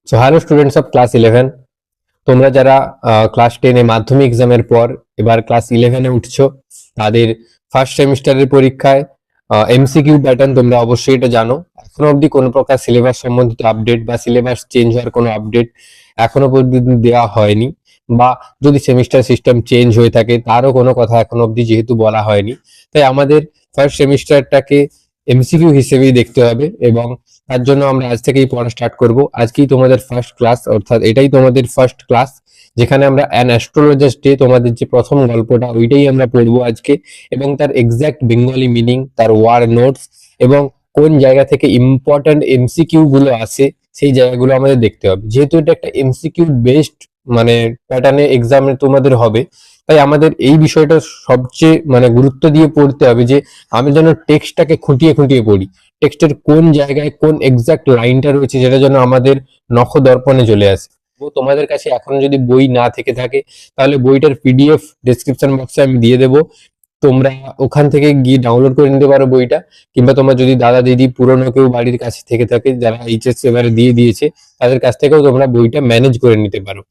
So hello students of class 11, তোমরা যারা class 10 মাধ্যমিক এক্সামের পর এবার ক্লাস 11 উঠছো, তাদের ফার্স্ট সেমিস্টারের পরীক্ষায় এমসিকিউ প্যাটার্ন তোমরা অবশ্যই এটা জানো। এখনো অবধি কোনো প্রকার সিলেবাস সম্বন্ধিত আপডেট বা সিলেবাস চেঞ্জ হওয়ার কোনো আপডেট এখনো পর্যন্ত দেওয়া হয়নি, বা যদি সেমিস্টার সিস্টেম চেঞ্জ হয়ে থাকে তারও কোনো কথা এখনো অবধি যেহেতু বলা হয়নি, তাই আমাদের ফার্স্ট সেমিস্টারটাকে এমসিকিউ হিসেবেই দেখতে হবে। এবং তার জন্য আমরা আজ থেকেই পড়া স্টার্ট করব। আজকেই তোমাদের ফার্স্ট ক্লাস, অর্থাৎ এটাই তোমাদের ফার্স্ট ক্লাস, যেখানে আমরা অ্যান অ্যাস্ট্রোলজার্স ডে, তোমাদের যে প্রথম গল্পটা ওইটাই আমরা পড়বো আজকে, এবং তার এক্সাক্ট বেঙ্গলি মিনিং, তার ওয়ার নোটস, এবং কোন জায়গা থেকে ইম্পর্ট্যান্ট এমসিকিউ গুলো আসে সেই জায়গাগুলো আমাদের দেখতে হবে। যেহেতু এটা একটা এমসিকিউ বেসড মানে প্যাটার্নে এক্সামে তোমাদের হবে, তাই আমাদের এই বিষয়টা সবচেয়ে গুরুত্ব দিয়ে পড়তে হবে যে আমি যেন টেক্সটটাকে খুঁটিয়ে খুঁটিয়ে পড়ি। টেক্সটের কোন জায়গায় কোন এক্সাক্ট লাইনটা রয়েছে যেটা যেন আমাদের নখদর্পণে চলে আসে। তোমাদের কাছে এখন যদি বই না থেকে থাকে, তাহলে বইটার পিডিএফ ডেসক্রিপশন বক্সে আমি দিয়ে দেবো, তোমরা ওখান থেকে গিয়ে ডাউনলোড করে নিতে পারো বইটা। কিংবা তোমার যদি দাদা দিদি পুরনো কেউ বাড়ির কাছে থেকে থাকে যারা এইচএস এবারে দিয়ে দিয়েছে, তাদের কাছ থেকেও তোমরা বইটা ম্যানেজ করে নিতে পারো।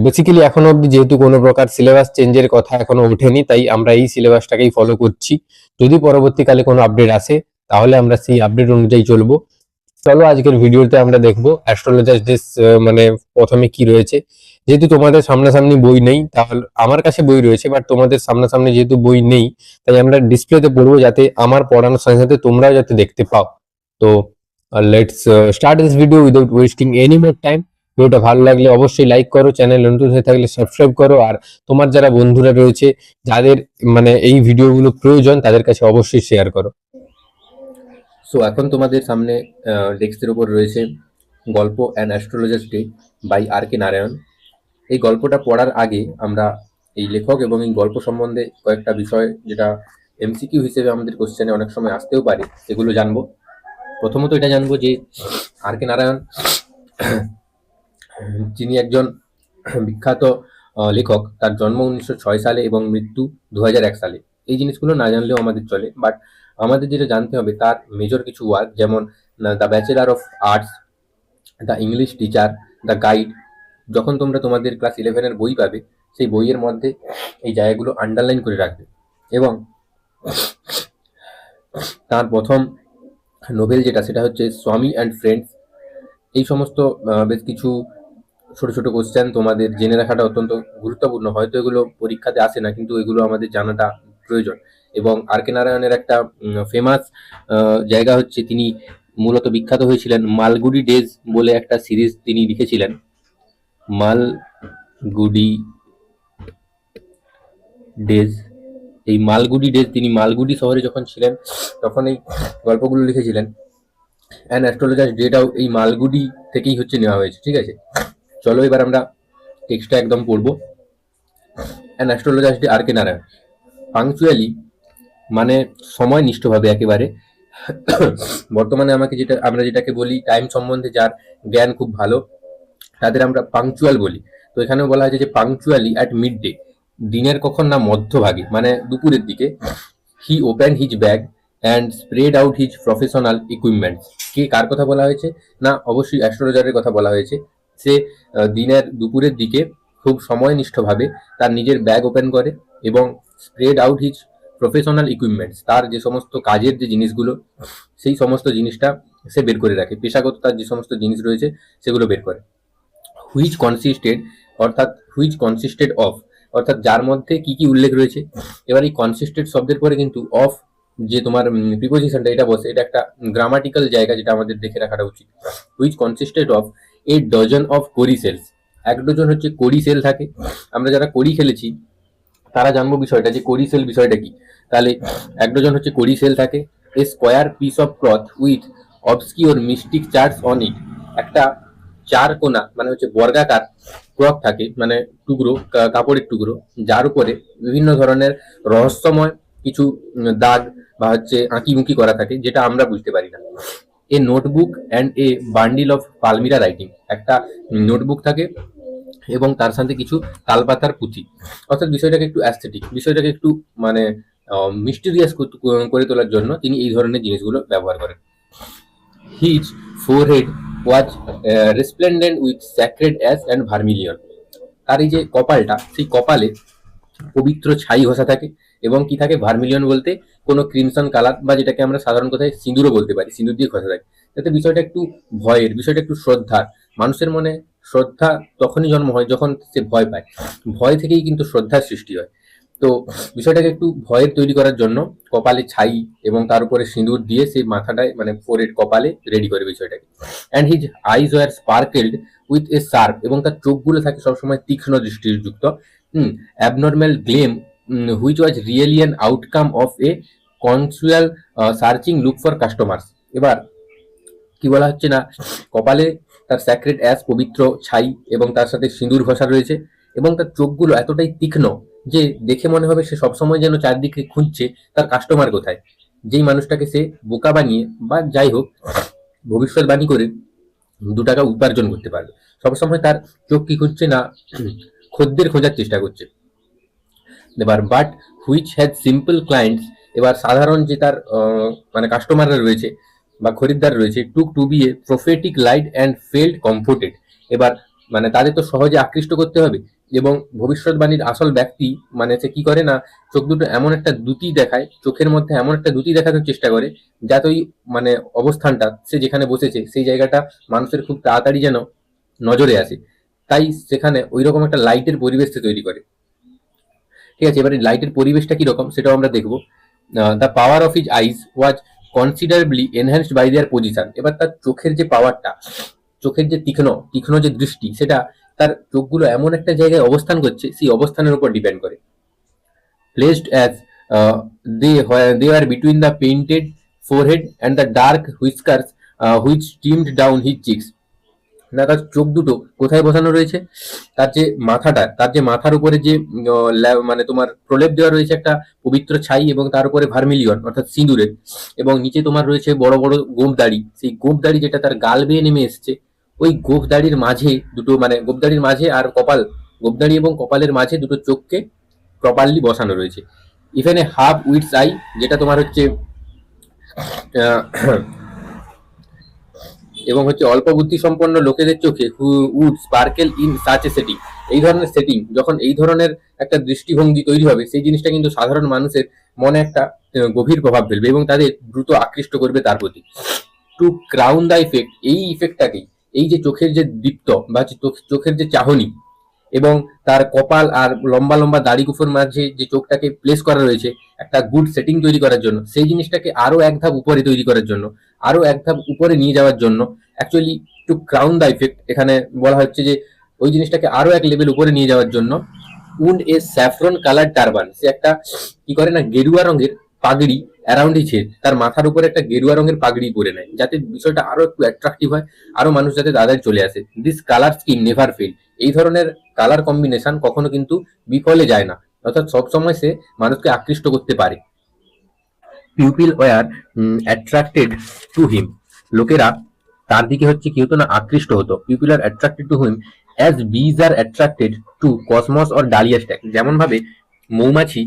বেসিক্যালি এখনো অব্দি যেহেতু কোনো প্রকার সিলেবাস চেঞ্জের কথা এখনো ওঠেনি, তাই আমরা এই সিলেবাসটাকেই ফলো করছি। যদি পরবর্তীকালে কোনো আপডেট আসে তাহলে আমরা সেই আপডেট অনুযায়ী চলবো। চলো আজকের ভিডিওতে আমরা দেখবো অ্যাস্ট্রোলজার ডেস প্রথমে কি রয়েছে। যেহেতু তোমাদের সামনাসামনি বই নেই, তাহলে আমার কাছে বই রয়েছে, বাট তোমাদের সামনাসামনি যেহেতু বই নেই, তাই আমরা ডিসপ্লেতে পড়বো, যাতে আমার পড়ানোর সাথে সাথে তোমরাও যাতে দেখতে পাও। তো let's start this video without wasting any more time. ভিডিওটা ভালো লাগলে অবশ্যই লাইক করো, চ্যানেল নতুন হয়ে থাকলে সাবস্ক্রাইব করো, আর তোমার যারা বন্ধুরা রয়েছে যাদের এই ভিডিওগুলো প্রয়োজন তাদের কাছে অবশ্যই শেয়ার করো। সো এখন তোমাদের সামনে ডেস্কের উপর রয়েছে গল্প an astrologer's day by R K. Narayan. এই গল্পটা পড়ার আগে আমরা এই লেখক এবং এই গল্প সম্বন্ধে কয়েকটা বিষয়, যেটা এমসিকিউ হিসেবে আমাদের কোশ্চেনে অনেক সময় আসতেও পারে, সেগুলো জানবো। প্রথমত এটা জানবো যে আর.কে. নারায়ণ যিনি একজন বিখ্যাত লেখক, তার জন্ম 1906 সালে এবং মৃত্যু 2001 সালে। এই জিনিসগুলো না জানলেও আমাদের চলে, বাট আমাদের যেটা জানতে হবে তার মেজর কিছু ওয়ার্ক, যেমন the bachelor of arts, the English teacher, the guide. যখন তোমরা তোমাদের ক্লাস 11-এর বই পাবে, সেই বইয়ের মধ্যে এই জায়গাগুলো আন্ডারলাইন করে রাখবে। এবং তার প্রথম নোভেল যেটা, সেটা হচ্ছে স্বামী অ্যান্ড ফ্রেন্ডস। এই সমস্ত বেশ কিছু ছোট ছোট কোশ্চেন তোমাদের জেনে রাখাটা অত্যন্ত গুরুত্বপূর্ণ। হয়তো এগুলো পরীক্ষাতে আসে না, কিন্তু এগুলো আমাদের জানাটা প্রয়োজন। এবং আর.কে. নারায়ণের একটা ফেমাস জায়গা হচ্ছে, তিনি মূলত বিখ্যাত হয়েছিলেন মালগুডি ডেজ বলে একটা সিরিজ তিনি লিখেছিলেন। মালগুডি ডেজ, এই মালগুডি ডেজ তিনি মালগুডি শহরে যখন ছিলেন তখন এই গল্পগুলো লিখেছিলেন। অ্যান অ্যাস্ট্রোলজার্স ডেটাও এই মালগুডি থেকেই হচ্ছে নেওয়া হয়েছে। ঠিক আছে, চলো এবার আমরা টেক্সটটা একদম পড়বো। An astrologer's day RK. Narayan. Punctually মানে সময় নিষ্ঠভাবে একেবারে। বর্তমানে আমরা যেটাকে বলি টাইম সম্বন্ধে যার জ্ঞান খুব ভালো, তাদের আমরা পাংচুয়াল বলি। তো এখানেও বলা হয়েছে যে পাংচুয়ালি অ্যাট মিড ডে, দিনের কখন না মধ্যভাগে, মানে দুপুরের দিকে। He open his bag and spread out his professional equipments. কে কার কথা বলা হয়েছে? না, অবশ্যই অ্যাস্ট্রোলজারের কথা বলা হয়েছে। সে দিনের দুপুরের দিকে খুব সময়নিষ্ঠভাবে তার নিজের ব্যাগ ওপেন করে এবং spread out his professional equipments, তার যে সমস্ত কাজের যে জিনিসগুলো, সেই সমস্ত জিনিসটা সে বের করে রাখে। পেশাগত তার যে সমস্ত জিনিস রয়েছে সেগুলো বের করে। হুইচ কনসিস্টেড, অর্থাৎ হুইচ কনসিস্টেড অফ, অর্থাৎ যার মধ্যে কি কি উল্লেখ রয়েছে। এবার এই কনসিস্টেড শব্দের পরে কিন্তু অফ যে তোমার প্রিপোজিশনটা এটা বসে, এটা একটা গ্রামাটিক্যাল জায়গা, যেটা আমাদের দেখে রাখাটা উচিত। Which consisted of a dozen of cowrie shells. এক ডজন হচ্ছে কোরি সেল থাকে। আমরা যারা কোরি খেলেছি তারা জানবো বিষয়টা, যে কোরি সেল বিষয়টা কি। তাহলে এক ডজন হচ্ছে কোরি সেল থাকে। A square piece of cloth with obscure mystic charts on it. একটা চার কোনা মানে হচ্ছে বর্গাকার ক্লথ থাকে, মানে টুকরো, কাপড়ের টুকরো, যার উপরে বিভিন্ন ধরনের রহস্যময় কিছু দাগ বা হচ্ছে আঁকিমুকি করা থাকে, যেটা আমরা বুঝতে পারি না। A notebook and a bundle of palmyra writing. একটা নোটবুক থাকে এবং তার সাথে কিছু তালপাতার পুঁথি। অর্থাৎ বিষয়টাকে একটু অ্যাস্থেটিক, বিষয়টাকে একটু মানে মিস্টিরিয়াস করে তোলার জন্য তিনি এই ধরনের জিনিসগুলো ব্যবহার করেন। His forehead was resplendent with sacred ash and vermilion. তার এই যে কপালটা, সেই কপালে পবিত্র ছাই ঘষা থাকে এবং কি থাকে, ভার্মিলিয়ন বলতে কোনো ক্রিমসন কালার, বা যেটাকে আমরা সাধারণ কথায় সিঁদুরও বলতে পারি, সিঁদুর দিয়ে ঘষা থাকে। যাতে বিষয়টা একটু ভয়ের, বিষয়টা একটু শ্রদ্ধার। মানুষের মনে শ্রদ্ধা তখনই জন্ম হয় যখন সে ভয় পায়, ভয় থেকেই কিন্তু শ্রদ্ধার সৃষ্টি হয়। তো বিষয়টাকে একটু ভয়ের তৈরি করার জন্য কপালে ছাই এবং তার উপরে সিঁদুর দিয়ে সেই মাথাটায় মানে ফোরেড কপালে রেডি করে বিষয়টাকে। And his eyes were sparkled with a sharp, এবং তার চোখগুলো থাকে সবসময় তীক্ষ্ণ দৃষ্টিযুক্ত, abnormal gleam, which was really an outcome of a continual searching look for customers. এবার কি বলা হচ্ছে না, কপালে তার স্যাক্রেড অ্যাশ পবিত্র ছাই এবং তার সাথে সিঁদুর ঘষা রয়েছে, এবং তার চোখগুলো এতটাই তীক্ষ্ণ যে দেখে মনে হবে সে সবসময় যেন চারদিকে খুঁজছে তার কাস্টমার কোথায়, যেই মানুষটাকে সে বোকা বানিয়ে বা যাই হোক ভবিষ্যৎবাণী করে 2 টাকা উপার্জন করতে পারবে। সবসময় তার চোখ কি খুঁজছে না, খদ্দের খোঁজার চেষ্টা করছে। এবার but which has simple clients, এবার সাধারণ যে তার মানে কাস্টমাররা রয়েছে বা খরিদ্দার রয়েছে, took to be a prophetic light and felt comforted. এবার মানে তাদের তো সহজে আকৃষ্ট করতে হবে, এবং ভবিষ্যৎবাণীর আসল ব্যক্তি মানে সে কি করে না, চোখ দুটো এমন একটা দ্যুতি দেখায়, চোখের মধ্যে এমন একটা দ্যুতি দেখানোর চেষ্টা করে যাতে ওই মানে অবস্থানটা সে যেখানে বসেছে সেই জায়গাটা মানুষের খুব তাড়াতাড়ি যেন নজরে আসে। তাই সেখানে ওই রকম একটা লাইটের পরিবেশ সে তৈরি করে। ঠিক আছে, এবারে লাইটের পরিবেশটা কিরকম সেটাও আমরা দেখবো। The power of his eyes was considerably enhanced by their position. এবার তার চোখের যে পাওয়ারটা, চোখের যে তীক্ষ্ণ তীক্ষ্ণ যে দৃষ্টি, সেটা তার চোখগুলো এমন একটা জায়গায় অবস্থান করছে, সেই অবস্থানের উপর ডিপেন্ড করে। Placed as they are between the painted forehead and the dark whiskers which streamed down his cheeks. না, তার চোখ দুটো কোথায় বসানো রয়েছে, তার যে মাথাটা, তার যে মাথার উপরে যে মানে তোমার প্রলেপ দেওয়া রয়েছে একটা পবিত্র ছাই, এবং তার উপরে ভার্মিলিয়ন অর্থাৎ সিঁদুরের, এবং নিচে তোমার রয়েছে বড় বড় গোপ দাড়ি। সেই গোপ দাড়ি যেটা তার গাল বেয়ে নেমে এসছে, ওই গোপ দাড়ির মাঝে দুটো মানে গোপ দাড়ির মাঝে আর কপাল, গোপ দাড়ি এবং কপালের মাঝে দুটো চোখকে প্রপারলি বসানো রয়েছে। Even a half weeds I, যেটা তোমার হচ্ছে এবং হচ্ছে অল্প বুদ্ধি সম্পন্ন লোকেদের চোখে would sparkle in such a setting. এই ধরনের সেটিং যখন এই ধরনের একটা দৃষ্টিভঙ্গি তৈরি হবে, সেই জিনিসটা কিন্তু সাধারণ মানুষের মনে একটা গভীর প্রভাব ফেলবে এবং তাদের দ্রুত আকৃষ্ট করবে তার প্রতি। টু ক্রাউন দ্য ইফেক্ট, এই ইফেক্টটাকেই, এই যে চোখের যে দীপ্ত বা চোখের যে চাহনি এবং তার কপাল আর লম্বা লম্বা দাড়ি কুফোর মাঝে যে চোখটাকে প্লেস করা রয়েছে একটা গুড সেটিং তৈরি করার জন্য, সেই জিনিসটাকে আরো এক ধাপ উপরে তৈরি করার জন্য, আরো এক ধাপ উপরে নিয়ে যাওয়ার জন্য, actually to crown the effect এখানে বলা হচ্ছে যে ওই জিনিসটাকে আরো এক লেভেল উপরে নিয়ে যাওয়ার জন্য would a saffron colour turban, সে একটা কি করে না, গেরুয়া রঙের পাগড়ি অ্যারাউন্ড হিজ হেড, তার মাথার উপরে একটা গেরুয়া রঙের পাগড়ি পরে নেয়, যাতে বিষয়টা আরো একটু অ্যাট্রাকটিভ হয়, আরো মানুষ যাতে তাদের চলে আসে। This colour scheme never fail, এই ধরনের কালার কম্বিনেশন কখনো কিন্তু বিফলে যায় না, অর্থাৎ সবসময় সে মানুষকে আকৃষ্ট করতে পারে। Pupil were attracted to him, লোকেরা তার দিকে হচ্ছে কি হতো না, আকৃষ্ট হতো। Pupil are attracted to him as bees are attracted to cosmos or dahlia stack. যেমন ভাবে মৌমাছি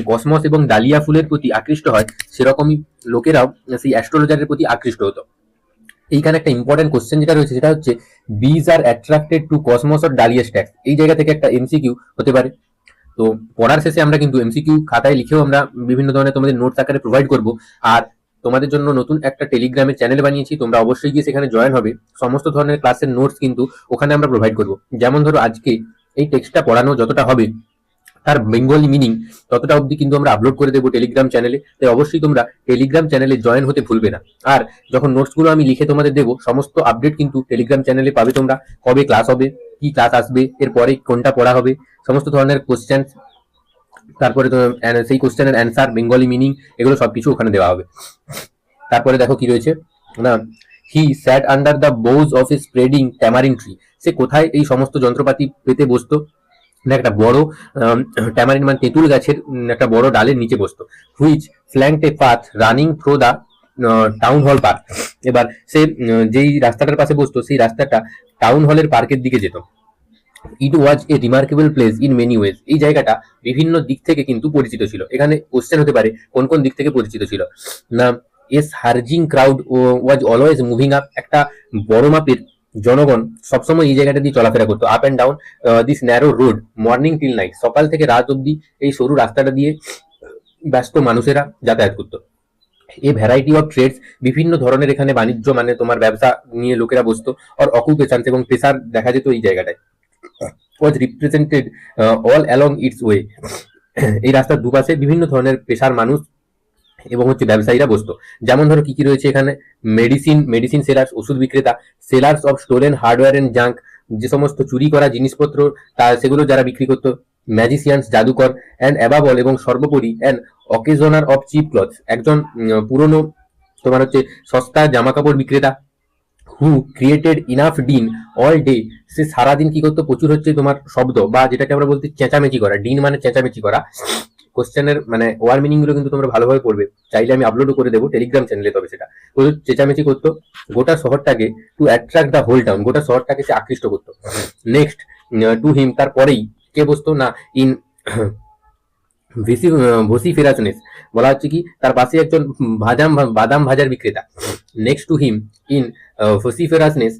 কসমস এবং ডালিয়া ফুলের প্রতি আকৃষ্ট হয়, সেরকমই লোকেরাও সেই অ্যাস্ট্রোলজারের প্রতি আকৃষ্ট হতো। এইখানে একটা ইম্পর্টেন্ট কোশ্চেন যেটা রয়েছে সেটা হচ্ছে বিজ are attracted to cosmos or dahlia stack, এই জায়গা থেকে একটা এমসিকিউ হতে পারে। তো পড়ার শেষে আমরা কিন্তু এমসিকিউ খাতায় লিখেও আমরা বিভিন্ন ধরনের তোমাদের নোটস আকারে প্রোভাইড করব। আর তোমাদের জন্য নতুন একটা টেলিগ্রামের চ্যানেল বানিয়েছি, তোমরা অবশ্যই গিয়ে সেখানে জয়েন হবে। সমস্ত ধরনের ক্লাসের নোটস কিন্তু ওখানে আমরা প্রোভাইড করব। যেমন ধরো আজকে এই টেক্সটটা পড়ানো যতটা হবে তার বেঙ্গলি মিনিং ততটা অবধি কিন্তু আমরা আপলোড করে দেবো টেলিগ্রাম চ্যানেলে, তাই অবশ্যই তোমরা টেলিগ্রাম চ্যানেলে জয়েন হতে ভুলবে না। আর যখন নোটসগুলো আমি লিখে তোমাদের দেবো, সমস্ত আপডেট কিন্তু টেলিগ্রাম চ্যানেলে পাবে তোমরা। কবে ক্লাস হবে, কি ক্লাস আসবে, এরপরে কোনটা পড়া হবে, সমস্ত ধরনের কোশ্চেন, তারপরে তো সেই কোশ্চেনের অ্যান্সার, বেঙ্গলি মিনিং, এগুলো সবকিছু ওখানে দেওয়া হবে। তারপরে দেখো কি রয়েছে না, he sat under the boughs of a spreading tamarind tree, সে কোথায় এই সমস্ত যন্ত্রপাতি পেতে বসতো না, একটা বড় ট্যামারিন মানে তেঁতুল গাছের একটা বড় ডালের নিচে বসতো। Which flanked a path running through the town hall park, এবার সে যেই রাস্তাটার পাশে বসতো সেই রাস্তাটা টাউন হলের পার্কের দিকে যেত। It was a remarkable place in many ways, এই জায়গাটা বিভিন্ন দিক থেকে কিন্তু পরিচিত ছিল। এখানে কোশ্চেন হতে পারে কোন কোন দিক থেকে পরিচিত ছিল না, a surging crowd was always moving up, একটা বড় মাপের জনগণ সবসময় এই জায়গাটা দিয়ে চলাফেরা করতো, up and down this narrow road morning till night, সকাল থেকে রাত অব্দি এই সরু রাস্তাটা দিয়ে ব্যস্ত মানুষেরা যাতায়াত করতো। এ ভ্যারাইটি অফ ট্রেডস, বিভিন্ন ধরনের এখানে বাণিজ্য মানে তোমার ব্যবসা নিয়ে লোকেরা বসতো, আর অকুপেশন এবং পেশার দেখা যেত এই জায়গাটায়, was represented all along its way. এই রাস্তার দুপাশে বিভিন্ন ধরনের পেশার মানুষ এবং হচ্ছে ব্যবসায়ীরা বসতো। যেমন ধরো কি কি রয়েছে এখানে, মেডিসিন সেলার্স, ওষুধ বিক্রেতা, sellers of stolen hardware and junk, যে সমস্ত চুরি করা জিনিসপত্র সেগুলো যারা বিক্রি করতো, ম্যাজিশিয়ানস, জাদুকর, অ্যান্ড অ্যাবাভ অল, এবং সর্বোপরি and auctioneer of cheap cloth, একজন পুরনো তোমার হচ্ছে সস্তা জামা কাপড় বিক্রেতা, who created enough din all day, সে সারাদিন কি করতো, প্রচুর হচ্ছে তোমার শব্দ বা যেটাকে আমরা বলতে চেঁচামেচি করা, ডিন মানে চেঁচামেচি করা। কোশ্চেনের মানে ওয়ার মিনিং গুলো কিন্তু তোমরা ভালোভাবে পড়বে, চাইলে আমি আপলোডও করে দেবো টেলিগ্রাম চ্যানেলে, তবে সেটা প্রচুর চেঁচামেচি করতো গোটা শহরটাকে, to attract the whole town, গোটা শহরটাকে সে আকৃষ্ট করতো। নেক্সট টু হিম, তারপরেই কে বসতো না, ইন ভোসিফেরাসনেস, বলা হচ্ছে কি তার পাশে একজন বাদাম ভাজার বিক্রেতা। Next to him in vociferousness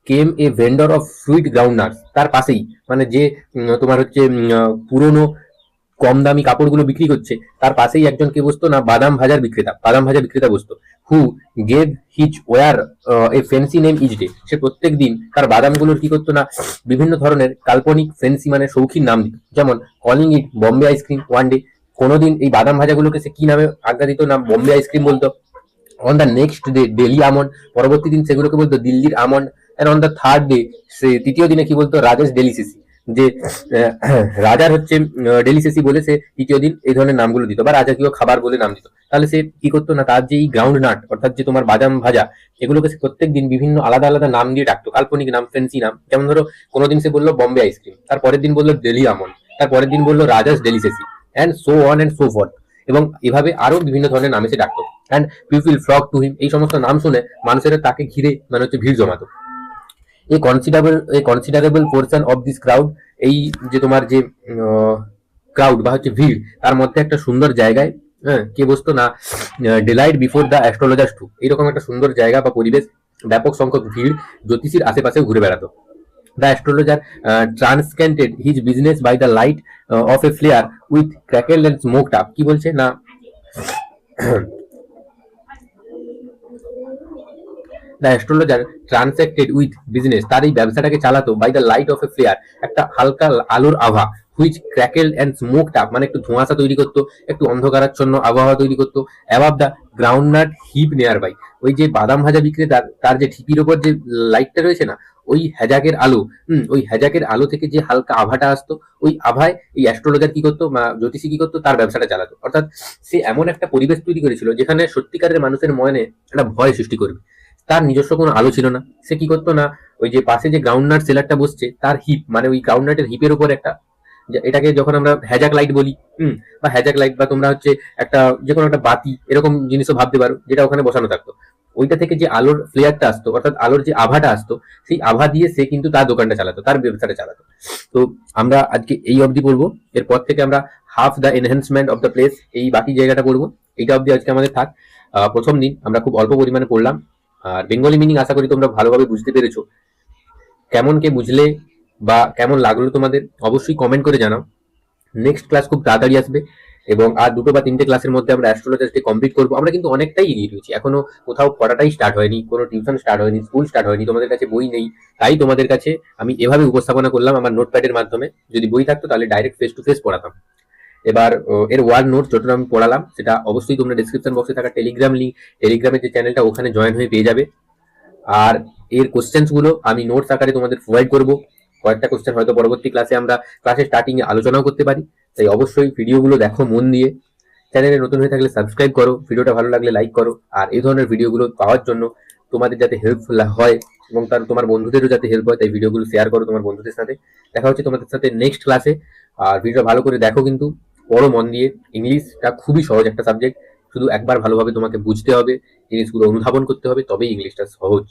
came a vendor of sweet ground nuts, তার পাশেই মানে যে তোমার হচ্ছে পুরনো কম দামি কাপড়গুলো বিক্রি করছে, তার পাশেই একজন কে বসতো না, বাদাম ভাজা বিক্রেতা বসতো। Who gave his ware a fancy name each day, সে প্রত্যেক দিন তার বাদামগুলোর কি করতো না, বিভিন্ন ধরনের কাল্পনিক ফ্যান্সি মানে শৌখিন নাম দিত, যেমন কলিং ইট বম্বে আইসক্রিম ওয়ান ডে, কোনোদিন এই বাদাম ভাজাগুলোকে সে কি নামে আজ্ঞা দিত না, বম্বে আইসক্রিম বলতো। On the next day Delhi almond, পরবর্তী দিন সেগুলোকে বলতো দিল্লির almond. And on the third day, সে তৃতীয় দিনে কি বলতো, রাজেশ ডেলিসিসি, যে রাজার হচ্ছে ডেলিসিসি বলে সে তৃতীয় দিন এই ধরনের নামগুলো দিত, বা রাজকীয় খাবার বলে নাম দিত। তাহলে সে কি করতো না, তার যে এই গ্রাউন্ড নাট অর্থাৎ যে তোমার বাদাম ভাজা, এগুলোকে সে প্রত্যেক দিন বিভিন্ন আলাদা আলাদা নাম দিয়ে ডাকতো, কাল্পনিক নাম, ফ্যান্সি নাম। যেমন ধরো কোনোদিন সে বললো বম্বে আইসক্রিম, তার পরের দিন বললো দিল্লি আমন্ড, তার পরের দিন বললো Raja's delicacy, and so on and so forth, এবং এভাবে আরো বিভিন্ন ধরনের নামে সে ডাকতো। And people flock to him, এই সমস্ত নাম শুনে মানুষেরা তাকে ঘিরে মানে হচ্ছে ভিড় জমাতো। Considerable portion of this crowd, এই যে তোমার যে ক্রাউড বা হচ্ছে ভিড়, তার মধ্যে একটা সুন্দর জায়গায় হ্যাঁ কে বসতো না, delight before the astrologers to, এইরকম একটা সুন্দর জায়গা বা পরিবেশ, ব্যাপক সংখ্যক ভিড় জ্যোতিষীর আশেপাশে ঘুরে বেড়াতো। The astrologer transcanted his business by the light of a flare with crackle and smoked up, কি বলছে না, the astrologer transacted with business, তার এই ব্যবসাটাকে চালাতো by the light of a flare, একটা হালকা আলোর আভা, which crackle and smoked up, মানে একটু ধোঁয়াশা তৈরি করতো, একটু অন্ধকারাচ্ছন্ন আবহাওয়া তৈরি করতো, above the groundnut heap nearby, ওই যে বাদাম ভাজা বিক্রেতার তার যে ঠিপির ওপর যে লাইটটা রয়েছে না, ওই হ্যাজাকের আলো, ওই হ্যাজাকের আলো থেকে যে হালকা আভাটা আসতো, ওই আভায় এই অ্যাস্ট্রোলজার কি করতো, জ্যোতিষী কি করতো, তার ব্যবসাটা চালাতো। অর্থাৎ সে এমন একটা পরিবেশ তৈরি করেছিল যেখানে সত্যিকারের মানুষের মনে একটা ভয় সৃষ্টি করবে। তার নিজস্ব কোনো আলো ছিল না, সে কি করতো না, ওই যে পাশে যে গ্রাউন্ড নাট সেলারটা বসছে তার হিপ মানে ওই গ্রাউন্ড নাটের হিপের উপর একটা, এটাকে যখন আমরা হ্যাজাক লাইট বলি, বা হ্যাজাক লাইট বা তোমরা হচ্ছে একটা যে কোনো একটা বাতি এরকম জিনিসও ভাবতে পারো, যেটা ওখানে বসানো থাকতো, ওইটা থেকে যে আলোর ফ্লেয়ারটা আসতো অর্থাৎ আলোর যে আভাটা আসতো, সেই আভা দিয়ে সে কিন্তু তার দোকানটা চালাতো, তার ব্যবসাটা চালাতো। তো আমরা আজকে এই অবধি পড়বো, এরপর থেকে আমরা half the enhancement of the place, এই বাকি জায়গাটা পড়বো। এইটা অবধি আজকে আমাদের থাক। প্রথম দিন আমরা খুব অল্প পরিমাণে পড়লাম, আর বেঙ্গলি মিনিং আশা করি তোমরা ভালোভাবে বুঝতে পেরেছো। কেমন কে বুঝলে বা কেমন লাগলো তোমাদের অবশ্যই কমেন্ট করে জানাও। নেক্সট ক্লাস খুব তাড়াতাড়ি আসবে, এবং আর 2 বা 3টে ক্লাসের মধ্যে আমরা অ্যাস্ট্রোলজারকে কমপ্লিট করবো। আমরা কিন্তু অনেকটাই এগিয়ে রয়েছি, এখনো কোথাও পড়াটাই স্টার্ট হয়নি, কোনো টিউশন স্টার্ট হয়নি, স্কুল স্টার্ট হয়নি, তোমাদের কাছে বই নেই, তাই তোমাদের কাছে আমি এভাবে উপস্থাপনা করলাম আমার নোটপ্যাডের মাধ্যমে। যদি বই থাকতো তাহলে ডাইরেক্ট ফেস টু ফেস পড়াতাম। এবার এর ওয়ার্ড নোট যতটা আমি পড়ালাম সেটা অবশ্যই তোমরা ডিসক্রিপশন বক্সে থাকা টেলিগ্রাম লিঙ্ক, টেলিগ্রামের যে চ্যানেলটা ওখানে জয়েন হয়ে পেয়ে যাবে। আর এর কোশ্চেন্স গুলো আমি নোটস আকারে তোমাদের প্রোভাইড করবো। কয়েকটা কোশ্চেন হয়তো পরবর্তী ক্লাসে আমরা ক্লাসের স্টার্টিং এ আলোচনাও করতে পারি, তাই অবশ্যই ভিডিওগুলো দেখো মন দিয়ে। চ্যানেলে নতুন হয়ে থাকলে সাবস্ক্রাইব করো, ভিডিওটা ভালো লাগলে লাইক করো, আর এই ধরনের ভিডিওগুলো পাওয়ার জন্য তোমাদের যাতে হেল্পফুল হয় এবং তার তোমার বন্ধুদেরও যাতে হেল্প হয়, তাই ভিডিওগুলো শেয়ার করো তোমার বন্ধুদের সাথে। দেখা হচ্ছে তোমাদের সাথে নেক্সট ক্লাসে। আর ভিডিওটা ভালো করে দেখো, কিন্তু পড়ো মন দিয়ে। ইংলিশটা খুবই সহজ একটা সাবজেক্ট, শুধু একবার ভালোভাবে তোমাকে বুঝতে হবে, জিনিসগুলো অনুধাবন করতে হবে, তবেই ইংলিশটা সহজ।